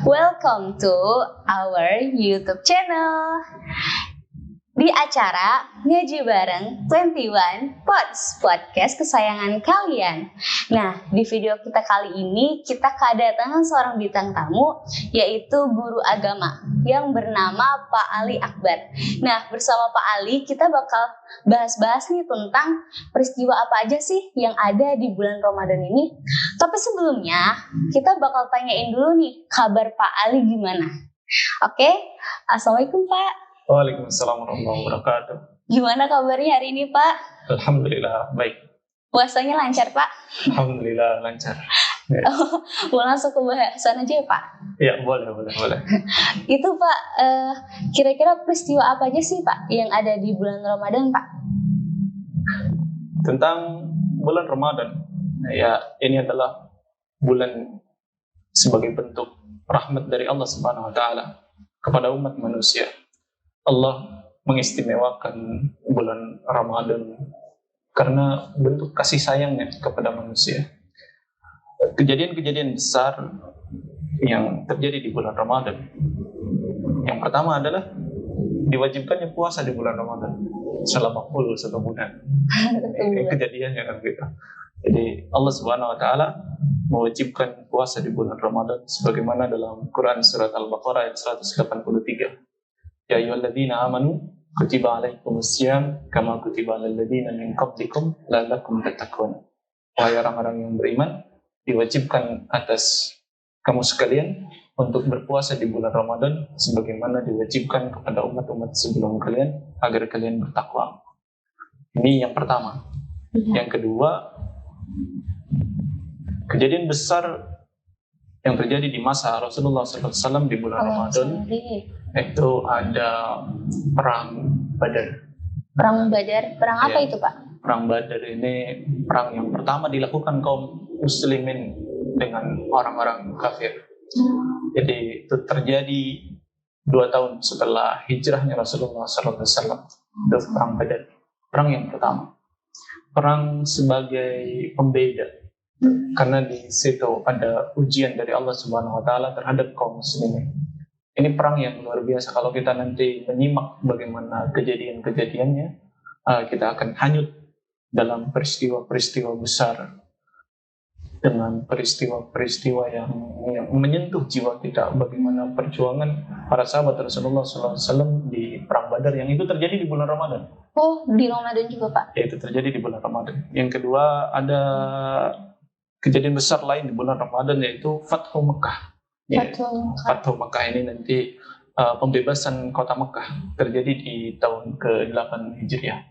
welcome to our YouTube channel. Di acara Ngaji Bareng 21 Pods, podcast kesayangan kalian. Nah, di video kita kali ini kita kedatangan seorang bintang tamu, yaitu guru agama yang bernama Pak Ali Akbar. Nah, bersama Pak Ali kita bakal bahas-bahas nih tentang peristiwa apa aja sih yang ada di bulan Ramadan ini. Tapi sebelumnya kita bakal tanyain dulu nih kabar Pak Ali gimana. Oke, Assalamualaikum Pak. Waalaikumsalam warahmatullahi wabarakatuh. Gimana kabarnya hari ini Pak? Alhamdulillah baik. Puasanya lancar Pak? Alhamdulillah lancar. Ya. Mau langsung ke bahasan aja ya Pak? Ya boleh. Itu Pak, kira-kira peristiwa apa aja sih Pak yang ada di bulan Ramadan Pak? Tentang bulan Ramadan, ya ini adalah bulan sebagai bentuk rahmat dari Allah Subhanahu Wa Taala kepada umat manusia. Allah mengistimewakan bulan Ramadan karena bentuk kasih sayangnya kepada manusia. Kejadian-kejadian besar yang terjadi di bulan Ramadan. Yang pertama adalah diwajibkannya puasa di bulan Ramadan selama full 1 bulan. Kejadiannya kan gitu. Jadi Allah Subhanahu Wa Taala mewajibkan puasa di bulan Ramadan sebagaimana dalam Quran surat Al-Baqarah ayat 183. Ya ayyuhalladzina amanu kutiba alaikumusiyam kama kutiba alal ladzina min qablikum la'allakum tattaqun. Wahai orang-orang yang beriman, diwajibkan atas kamu sekalian untuk berpuasa di bulan Ramadan sebagaimana diwajibkan kepada umat-umat sebelum kalian agar kalian bertakwa. Ini yang pertama. Yang kedua, kejadian besar yang terjadi di masa Rasulullah SAW di bulan Ramadan, itu ada perang Badar. Perang Badar, perang apa itu Pak? Perang Badar ini perang yang pertama dilakukan kaum muslimin dengan orang-orang kafir. Jadi itu terjadi 2 tahun setelah hijrahnya Rasulullah SAW. Itu perang Badar, perang yang pertama. Perang sebagai pembeda. Karena di situ ada ujian dari Allah Subhanahu Wa Taala terhadap kaum muslimin. Ini perang yang luar biasa. Kalau kita nanti menyimak bagaimana kejadian-kejadiannya, kita akan hanyut dalam peristiwa-peristiwa besar dengan peristiwa-peristiwa yang menyentuh jiwa kita. Bagaimana perjuangan para sahabat Rasulullah SAW di perang Badar yang itu terjadi di bulan Ramadan. Oh, di Ramadan juga Pak? Ya, itu terjadi di bulan Ramadan. Yang kedua ada kejadian besar lain di bulan Ramadan yaitu Fathu Mekah. Fathu Mekah ini nanti pembebasan kota Mekah terjadi di tahun ke-8 Hijriah.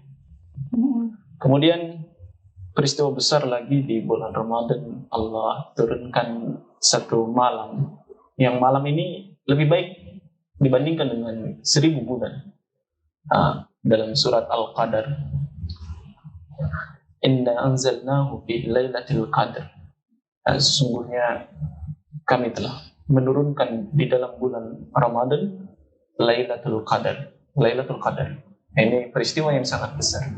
Kemudian peristiwa besar lagi di bulan Ramadan, Allah turunkan satu malam. Yang malam ini lebih baik dibandingkan dengan 1000 bulan. Dalam surat Al-Qadar, Inna anzalnahu fi lailatul qadar. Sesungguhnya kami telah menurunkan di dalam bulan Ramadan Lailatul Qadar. Lailatul Qadar. Ini peristiwa yang sangat besar.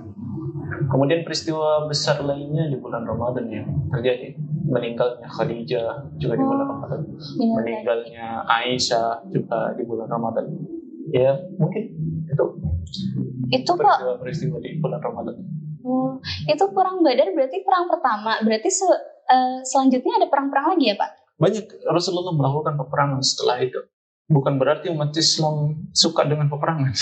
Kemudian peristiwa besar lainnya di bulan Ramadan yang terjadi, meninggalnya Khadijah juga di bulan Ramadan. Meninggalnya Aisyah juga di bulan Ramadan. Ya, mungkin itu peristiwa di bulan Ramadan. Oh, itu perang Badar berarti perang pertama. Berarti selanjutnya ada perang-perang lagi ya Pak? Banyak Rasulullah melakukan peperangan setelah itu. Bukan berarti umat Islam suka dengan peperangan.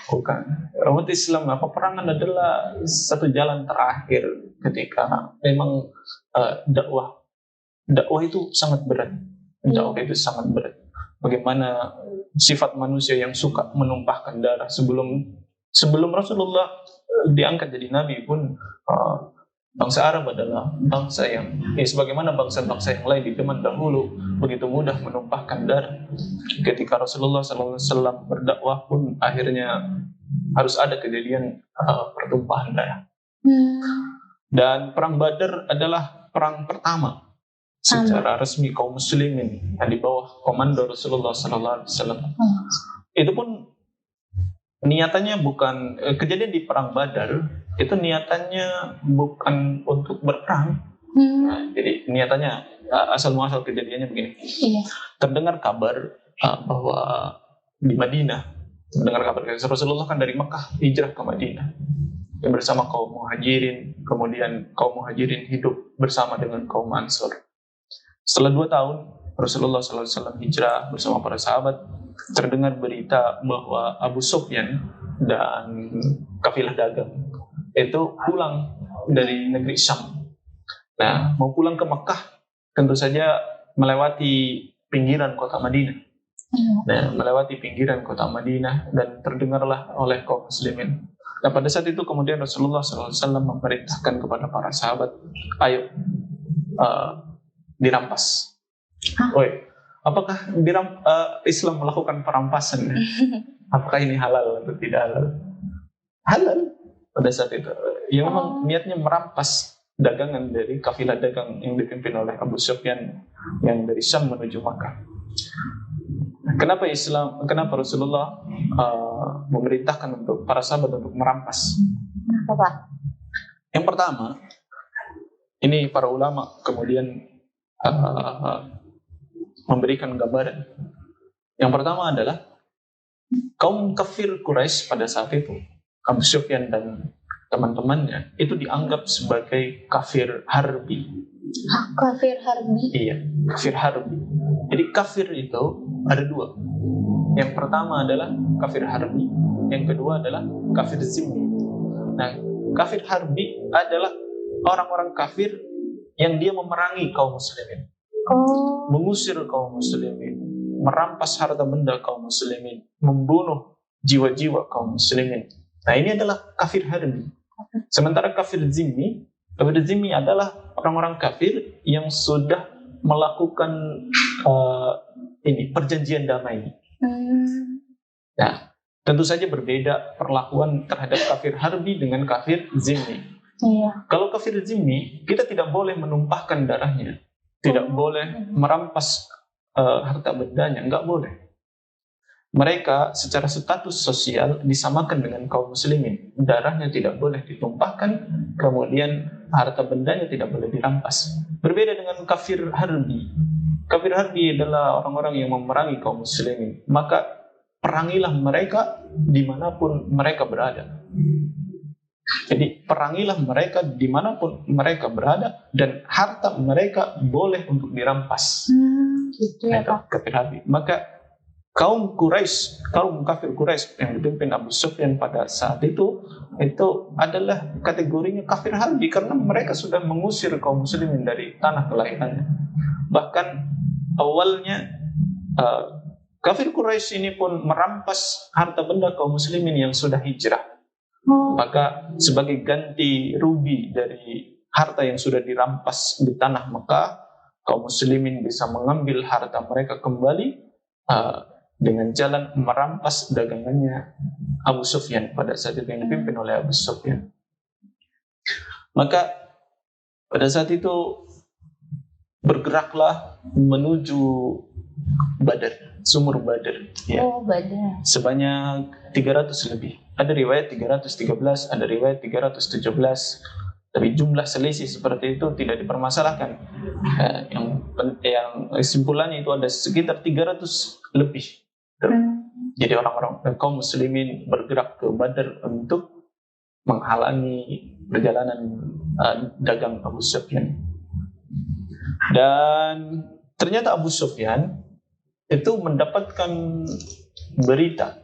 Bukan. Umat Islam, peperangan adalah satu jalan terakhir ketika memang dakwah itu sangat berat. Dakwah itu sangat berat. Bagaimana sifat manusia yang suka menumpahkan darah sebelum Rasulullah diangkat jadi nabi pun, bangsa Arab adalah bangsa yang sebagaimana bangsa-bangsa yang lain di zaman dahulu begitu mudah menumpahkan darah. Ketika Rasulullah SAW berdakwah pun akhirnya harus ada kejadian pertumpahan darah. Dan perang Badar adalah perang pertama secara resmi kaum muslimin yang di bawah komando Rasulullah SAW. Itu pun niatannya bukan kejadian di perang Badar, itu niatannya bukan untuk berperang, Nah, jadi niatannya asal muasal kejadiannya begini. Iya. Terdengar kabar bahwa di Madinah, mendengar kabar Rasulullah kan dari Mekah hijrah ke Madinah bersama kaum muhajirin, kemudian kaum muhajirin hidup bersama dengan kaum Ansor. Setelah 2 tahun Rasulullah SAW hijrah bersama para sahabat, terdengar berita bahwa Abu Sufyan dan kafilah dagang itu pulang dari negeri Syam. Nah, mau pulang ke Mekah tentu saja melewati pinggiran kota Madinah. Nah, melewati pinggiran kota Madinah dan terdengarlah oleh kaum muslimin. Nah, pada saat itu kemudian Rasulullah SAW memerintahkan kepada para sahabat, ayo dirampas. Oi, apakah Islam melakukan perampasan? Apakah ini halal atau tidak halal? Halal pada saat itu. Ya memang niatnya merampas dagangan dari kafilah dagang yang dipimpin oleh Abu Sufyan yang dari Syam menuju Makkah. Kenapa Rasulullah memerintahkan untuk para sahabat untuk merampas? Apa? Yang pertama, ini para ulama kemudian memberikan gambaran. Yang pertama adalah kaum kafir Quraisy pada saat itu, Abu Sufyan dan teman-temannya itu dianggap sebagai kafir harbi. Kafir harbi? Iya, kafir harbi. Jadi kafir itu ada 2. Yang pertama adalah kafir harbi, yang kedua adalah kafir zimmi. Nah, kafir harbi adalah orang-orang kafir yang dia memerangi kaum muslimin, mengusir kaum muslimin, merampas harta benda kaum muslimin, membunuh jiwa-jiwa kaum muslimin. Nah, ini adalah kafir harbi. Sementara kafir zimmi adalah orang-orang kafir yang sudah melakukan perjanjian damai. Nah, tentu saja berbeda perlakuan terhadap kafir harbi dengan kafir zimmi. Iya. Kalau kafir zimmi, kita tidak boleh menumpahkan darahnya, tidak boleh merampas harta bendanya, nggak boleh. Mereka secara status sosial disamakan dengan kaum muslimin. Darahnya tidak boleh ditumpahkan, kemudian harta bendanya tidak boleh dirampas. Berbeda dengan kafir harbi. Kafir harbi adalah orang-orang yang memerangi kaum muslimin. Maka perangilah mereka dimanapun mereka berada. Jadi perangilah mereka dimanapun mereka berada dan harta mereka boleh untuk dirampas. Gitu ya, Pak. Kafir harbi. Maka kaum kafir Quraisy yang dipimpin Abu Sufyan pada saat itu adalah kategorinya kafir harbi karena mereka sudah mengusir kaum muslimin dari tanah kelahirannya. Bahkan awalnya kafir Quraisy ini pun merampas harta benda kaum muslimin yang sudah hijrah. Maka sebagai ganti rugi dari harta yang sudah dirampas di tanah Mekah, kaum muslimin bisa mengambil harta mereka kembali dengan jalan merampas dagangannya Abu Sufyan pada saat itu yang dipimpin oleh Abu Sufyan. Maka pada saat itu bergeraklah menuju Badar, sumur Badar. Ya. Badar. Sebanyak 300 lebih. Ada riwayat 313, ada riwayat 317. Tapi jumlah selisih seperti itu tidak dipermasalahkan. Yang kesimpulannya itu ada sekitar 300 lebih. Jadi orang-orang kaum muslimin bergerak ke Badar untuk menghalangi perjalanan dagang Abu Sufyan. Dan ternyata Abu Sufyan itu mendapatkan berita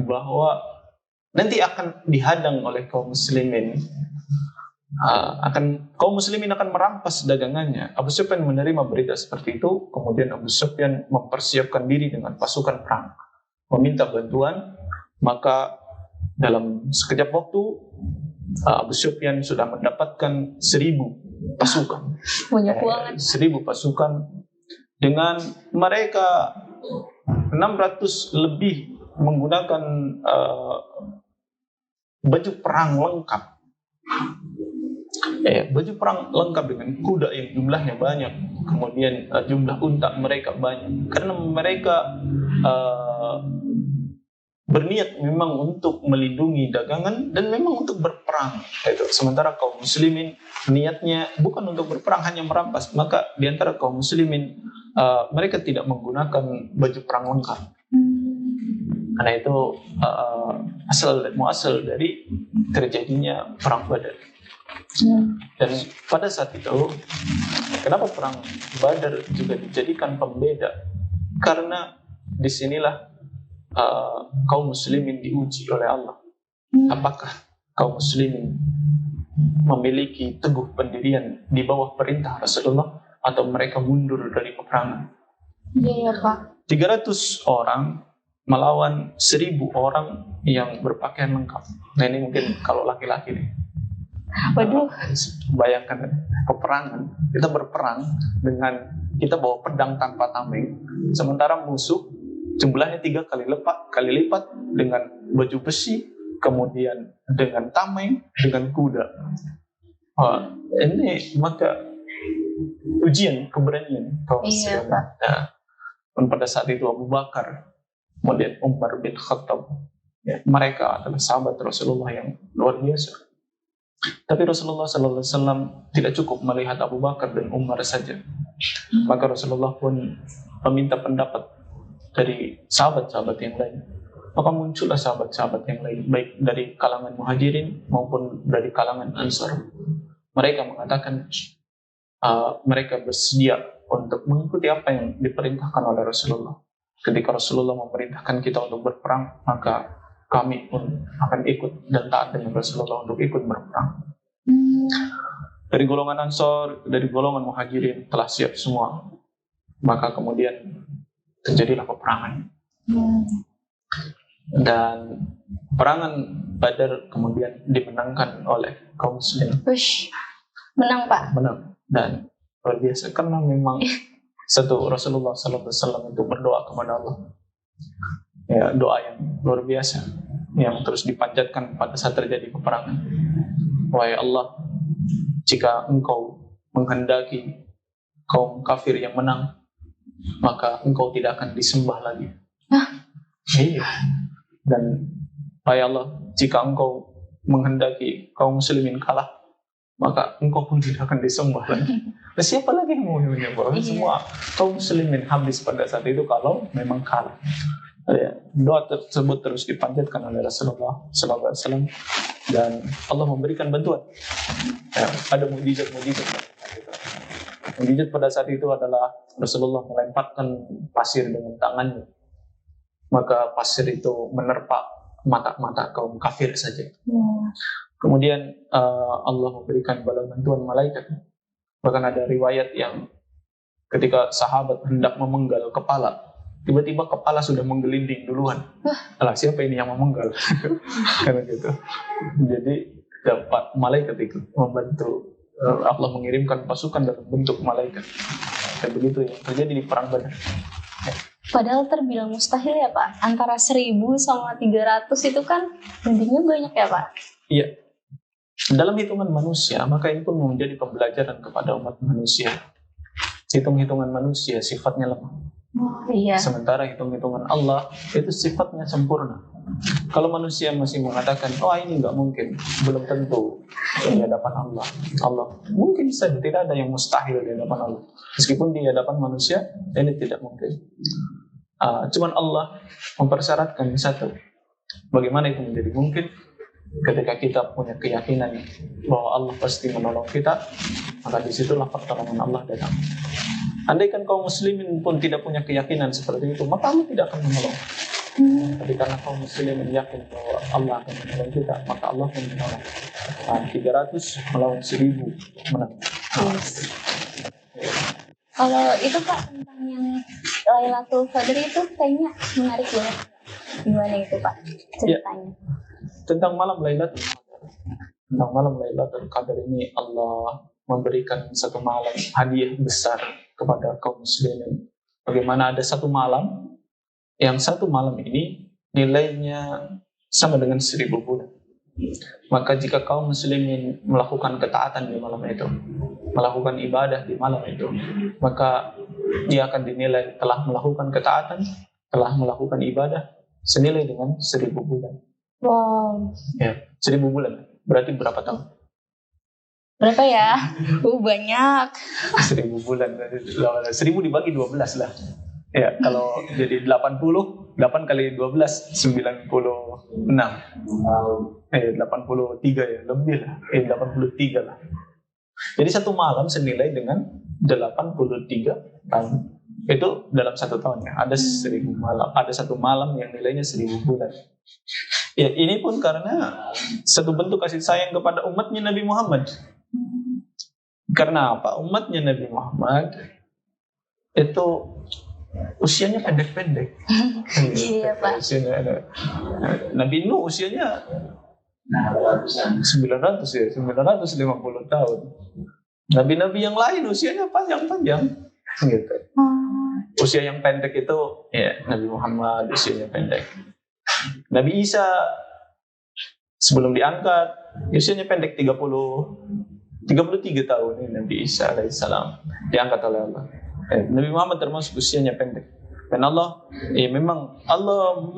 bahwa nanti akan dihadang oleh kaum muslimin. Kaum muslimin akan merampas dagangannya. Abu Sufyan menerima berita seperti itu, kemudian Abu Sufyan mempersiapkan diri dengan pasukan perang, meminta bantuan. Maka dalam sekejap waktu Abu Sufyan sudah mendapatkan 1.000 pasukan. Banyak banget. 1.000 pasukan dengan mereka 600 lebih menggunakan baju perang lengkap. Baju perang lengkap dengan kuda yang jumlahnya banyak, kemudian jumlah unta mereka banyak, karena mereka berniat memang untuk melindungi dagangan dan memang untuk berperang. Itu. Sementara kaum muslimin niatnya bukan untuk berperang, hanya merampas. Maka di antara kaum muslimin mereka tidak menggunakan baju perang lengkap. Karena itu muasal dari terjadinya perang Badar. Dan pada saat itu, kenapa perang Badar juga dijadikan pembeda? Karena disinilah kaum muslimin diuji oleh Allah. Apakah kaum muslimin memiliki teguh pendirian di bawah perintah Rasulullah atau mereka mundur dari peperangan? Iya, Pak. 300 orang melawan 1000 orang yang berpakaian lengkap. Nah, ini mungkin kalau laki-laki nih. Waduh. Bayangkan peperangan, kita berperang dengan kita bawa pedang tanpa tameng, sementara musuh jumlahnya 3 kali lipat dengan baju besi, kemudian dengan tameng, dengan kuda. Ini maka ujian keberanian kaum muslimin. Nah, pada saat itu Abu Bakar, kemudian Umar bin Khattab, ya, mereka adalah sahabat Rasulullah yang luar biasa. Tapi Rasulullah SAW tidak cukup melihat Abu Bakar dan Umar saja. Maka Rasulullah pun meminta pendapat dari sahabat-sahabat yang lain. Maka muncullah sahabat-sahabat yang lain, baik dari kalangan Muhajirin maupun dari kalangan Ansar. Mereka mengatakan mereka bersedia untuk mengikuti apa yang diperintahkan oleh Rasulullah. Ketika Rasulullah memerintahkan kita untuk berperang, maka kami pun akan ikut dan taat dengan Rasulullah untuk ikut berperang. Dari golongan Ansar, dari golongan Muhajirin telah siap semua. Maka kemudian terjadilah peperangan. Dan peperangan Badar kemudian dimenangkan oleh kaum muslim. Menang, Pak. Menang. Dan luar biasa karena memang satu Rasulullah SAW untuk berdoa kepada Allah. Ya, doa yang luar biasa yang terus dipanjatkan pada saat terjadi peperangan. Wahai Allah, jika Engkau menghendaki kaum kafir yang menang, maka Engkau tidak akan disembah lagi. Iya. Dan wahai Allah, jika Engkau menghendaki kaum muslimin kalah, maka Engkau pun tidak akan disembah lagi. Nah, siapa lagi yang mau menyembah? Semua kaum muslimin habis pada saat itu kalau memang kalah. Ya, doa tersebut terus dipanjatkan oleh Rasulullah SAW dan Allah memberikan bantuan. Ya, ada mukjizat-mukjizat. Mukjizat pada saat itu adalah Rasulullah melemparkan pasir dengan tangannya, maka pasir itu menerpa mata-mata kaum kafir saja. Kemudian Allah memberikan bala bantuan malaikat. Bahkan ada riwayat yang ketika sahabat hendak memenggal kepala, tiba-tiba kepala sudah menggelinding duluan. Alah, siapa ini yang memenggal? Karena gitu. Jadi dapat malaikat itu membantu. Allah mengirimkan pasukan dalam bentuk malaikat. Dan begitu yang terjadi di perang Badar. Padahal terbilang mustahil ya, Pak. Antara 1000 sama 300 itu kan intinya banyak ya, Pak. Iya. Dalam hitungan manusia, maka ini pun menjadi pembelajaran kepada umat manusia. Hitung-hitungan manusia sifatnya lemah. Iya. Sementara hitung-hitungan Allah itu sifatnya sempurna. Kalau manusia masih mengatakan, oh ini nggak mungkin, belum tentu di hadapan Allah. Allah mungkin saja, tidak ada yang mustahil di hadapan Allah. Meskipun di hadapan manusia ini tidak mungkin. Cuman Allah mempersyaratkan satu, bagaimana itu menjadi mungkin? Ketika kita punya keyakinan bahwa Allah pasti menolong kita, maka disitulah pertolongan Allah datang. Andaikan kaum muslimin pun tidak punya keyakinan seperti itu, maka Allah tidak akan menolong. Tapi karena kaum muslimin yakin bahwa Allah akan menolong kita, maka Allah pun menolong. 300 melawan 1000 menang. Kalau itu Pak, tentang yang Lailatul Qadar itu kayaknya menarik banget. Gimana itu Pak ceritanya? Ya, tentang malam Lailatul Qadar. Tentang malam Lailatul Qadar ini Allah memberikan satu malam hadiah besar kepada kaum muslimin. Bagaimana ada satu malam, yang satu malam ini nilainya sama dengan 1000 bulan. Maka jika kaum muslimin melakukan ketaatan di malam itu, melakukan ibadah di malam itu, maka dia akan dinilai telah melakukan ketaatan, telah melakukan ibadah senilai dengan 1000 bulan. Wow. Ya, 1000 bulan. Berarti berapa tahun? Berapa ya? Banyak. 1000 bulan. 1000 dibagi 12 lah. Ya, kalau jadi 80, 8 kali 12, 96. 83 ya, lebih lah. 83 lah. Jadi satu malam senilai dengan 83 tahun. Itu dalam satu tahun ya. Ada 1000 malam. Ada satu malam yang nilainya 1000 bulan. Ya, ini pun karena satu bentuk kasih sayang kepada umatnya Nabi Muhammad. Karena apa? Umatnya Nabi Muhammad itu usianya pendek-pendek. Iya, Pak. Nabi Nuh usianya 900 ya, 950 tahun. Nabi-nabi yang lain usianya panjang-panjang gitu. Usia yang pendek itu ya Nabi Muhammad usianya pendek. Nabi Isa sebelum diangkat usianya pendek 33 tahun ini Nabi Isa alaihissalam diangkat oleh Allah. Nabi Muhammad termasuk usianya pendek. Dan Allah memang Allah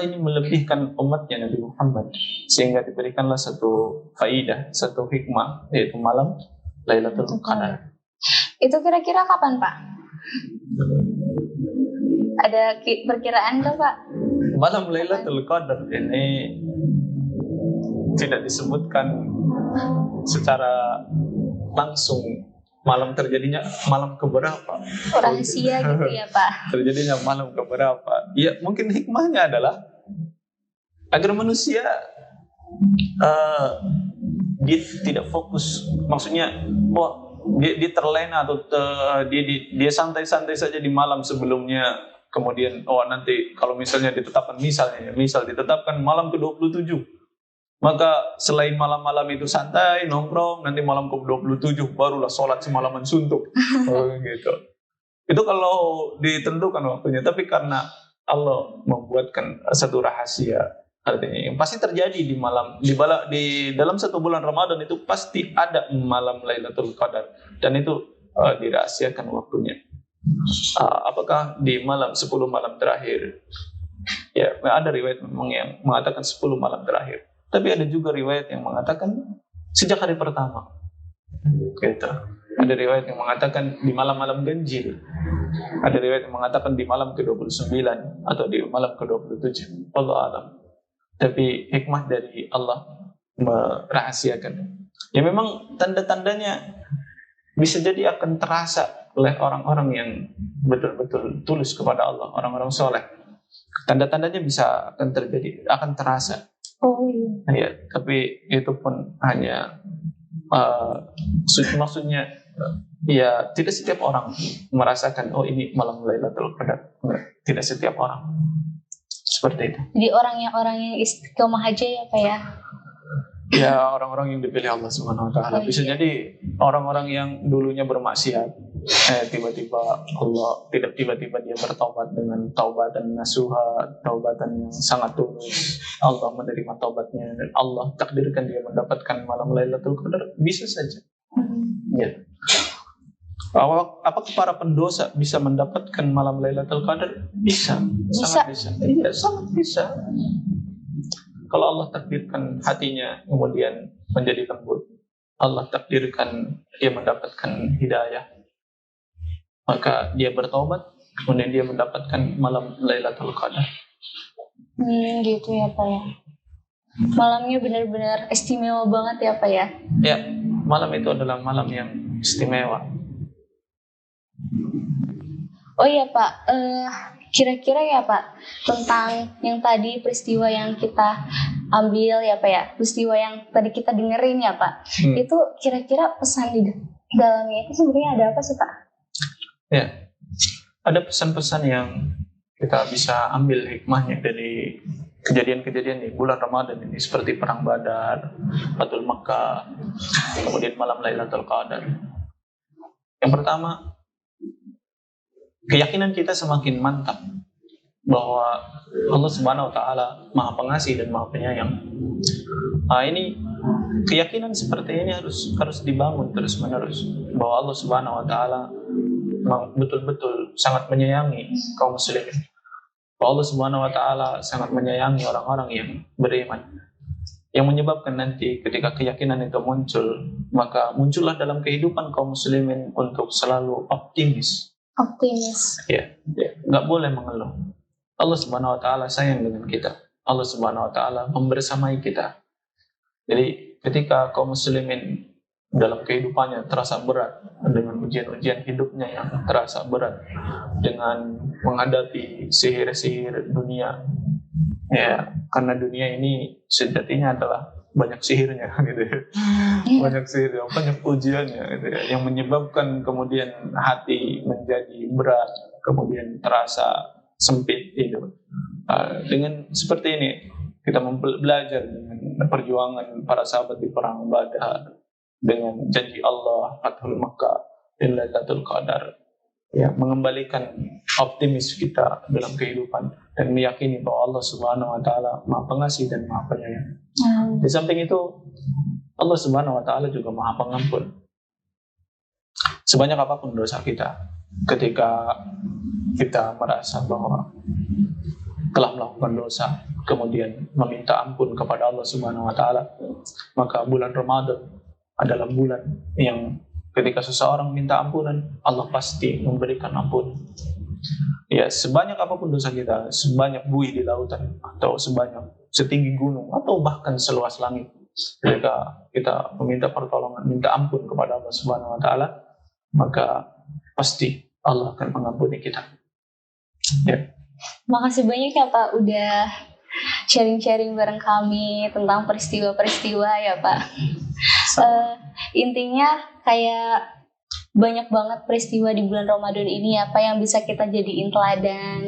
ini melebihkan umatnya Nabi Muhammad sehingga diberikanlah satu faidah, satu hikmah yaitu malam Lailatul Qadar. Itu kira-kira kapan, Pak? Ada perkiraan nggak, Pak? Malam Lailatul Qadar ini tidak disebutkan secara langsung malam terjadinya malam keberapa. Rahasia gitu ya, Pak? Terjadinya malam keberapa. Ya mungkin hikmahnya adalah agar manusia dia tidak fokus. Maksudnya dia terlena atau dia santai-santai saja di malam sebelumnya. Kemudian nanti kalau misalnya ditetapkan misal ditetapkan malam ke-27. Maka selain malam-malam itu santai, nongkrong, nanti malam ke-27 barulah sholat semalaman suntuk. Gitu. Itu kalau ditentukan waktunya. Tapi karena Allah membuatkan satu rahasia, artinya yang pasti terjadi di malam, di dalam satu bulan Ramadan itu pasti ada malam Lailatul Qadar. Dan itu dirahasiakan waktunya. Apakah di malam 10 malam terakhir? Ya, ada riwayat memang yang mengatakan 10 malam terakhir. Tapi ada juga riwayat yang mengatakan sejak hari pertama. Gitu. Ada riwayat yang mengatakan di malam-malam ganjil. Ada riwayat yang mengatakan di malam ke-29 atau di malam ke-27. Allah alam. Tapi hikmah dari Allah merahasiakan. Ya memang tanda-tandanya bisa jadi akan terasa oleh orang-orang yang betul-betul tulus kepada Allah, orang-orang soleh. Tanda-tandanya bisa akan terjadi, akan terasa. Oh iya. Ya, tapi itu pun hanya maksudnya ya tidak setiap orang merasakan ini malam Lailatul Qadar. Tidak setiap orang seperti itu. Jadi orang yang istiqomah aja ya, Pak ya. Ya orang-orang yang dipilih Allah Subhanahu Wa Taala. Bisa jadi orang-orang yang dulunya bermaksiat, tiba-tiba dia bertaubat dengan taubatan nasuha, taubatan yang sangat tulus. Allah menerima taubatnya dan Allah takdirkan dia mendapatkan malam Lailatul Qadar. Bisa saja. Ya. Apakah para pendosa bisa mendapatkan malam Lailatul Qadar? Bisa. Sangat bisa. Iya, sangat bisa. Kalau Allah takdirkan hatinya kemudian menjadi lembut, Allah takdirkan dia mendapatkan hidayah, maka dia bertobat, kemudian dia mendapatkan malam Lailatul Qadar. Gitu ya, Pak ya. Malamnya benar-benar istimewa banget ya, Pak ya. Ya, malam itu adalah malam yang istimewa. Oh iya, Pak. Kira-kira ya, Pak, tentang yang tadi peristiwa yang kita ambil ya, Pak ya, peristiwa yang tadi kita dengerin ya, Pak, itu kira-kira pesan di dalamnya itu sebenarnya ada apa sih, Pak? Ya, ada pesan-pesan yang kita bisa ambil hikmahnya dari kejadian-kejadian di bulan Ramadan ini, seperti perang Badar, Fathul Makkah, kemudian malam Lailatul Qadar. Yang pertama, keyakinan kita semakin mantap bahwa Allah Subhanahu Wa Taala Maha Pengasih dan Maha Penyayang. Ini keyakinan seperti ini harus dibangun terus menerus bahwa Allah Subhanahu Wa Taala betul-betul sangat menyayangi kaum muslimin. Allah Subhanahu wa taala sangat menyayangi orang-orang yang beriman. Yang menyebabkan nanti ketika keyakinan itu muncul, maka muncullah dalam kehidupan kaum muslimin untuk selalu optimis. Ya, nggak boleh mengeluh. Allah Subhanahu wa taala sayang dengan kita. Allah Subhanahu wa taala membersamai kita. Jadi ketika kaum muslimin dalam kehidupannya terasa berat, dengan ujian-ujian hidupnya yang terasa berat, dengan menghadapi sihir-sihir dunia, ya, karena dunia ini sejatinya adalah banyak sihirnya gitu ya. Banyak sihir, banyak ujiannya gitu ya, yang menyebabkan kemudian hati menjadi berat, kemudian terasa sempit itu. Dengan seperti ini kita belajar dengan perjuangan para sahabat di perang Badar, dengan janji Allah, Fathul Makkah, dan Lailatul Qadar, ya, mengembalikan optimis kita dalam kehidupan dan meyakini bahwa Allah Subhanahu wa taala Maha Pengasih dan Maha Penyayang. Di samping itu, Allah Subhanahu wa taala juga Maha Pengampun. Sebanyak apapun dosa kita, ketika kita merasa bahwa telah melakukan dosa, kemudian meminta ampun kepada Allah Subhanahu wa taala, maka bulan Ramadan adalah bulan yang ketika seseorang minta ampunan, Allah pasti memberikan ampun. Ya, sebanyak apapun dosa kita, sebanyak buih di lautan, atau setinggi gunung, atau bahkan seluas langit, ketika kita meminta pertolongan, minta ampun kepada Allah Subhanahu wa taala, maka pasti Allah akan mengampuni kita. Ya. Makasih banyak ya Pak udah sharing-sharing bareng kami tentang peristiwa-peristiwa ya Pak. Intinya kayak banyak banget peristiwa di bulan Ramadan ini ya Pak yang bisa kita jadiin teladan.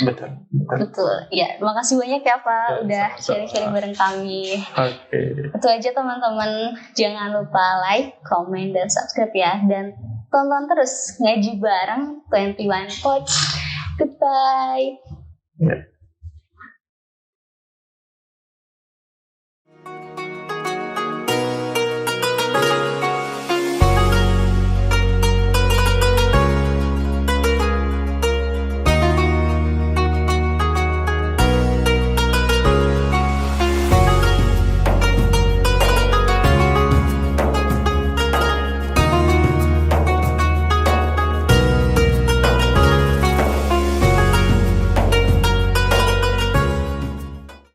Betul. Ya, makasih banyak ya Pak udah sharing-sharing bareng kami. Itu aja teman-teman, jangan lupa like, comment, dan subscribe ya, dan tonton terus Ngaji Bareng 21 Pods. Goodbye.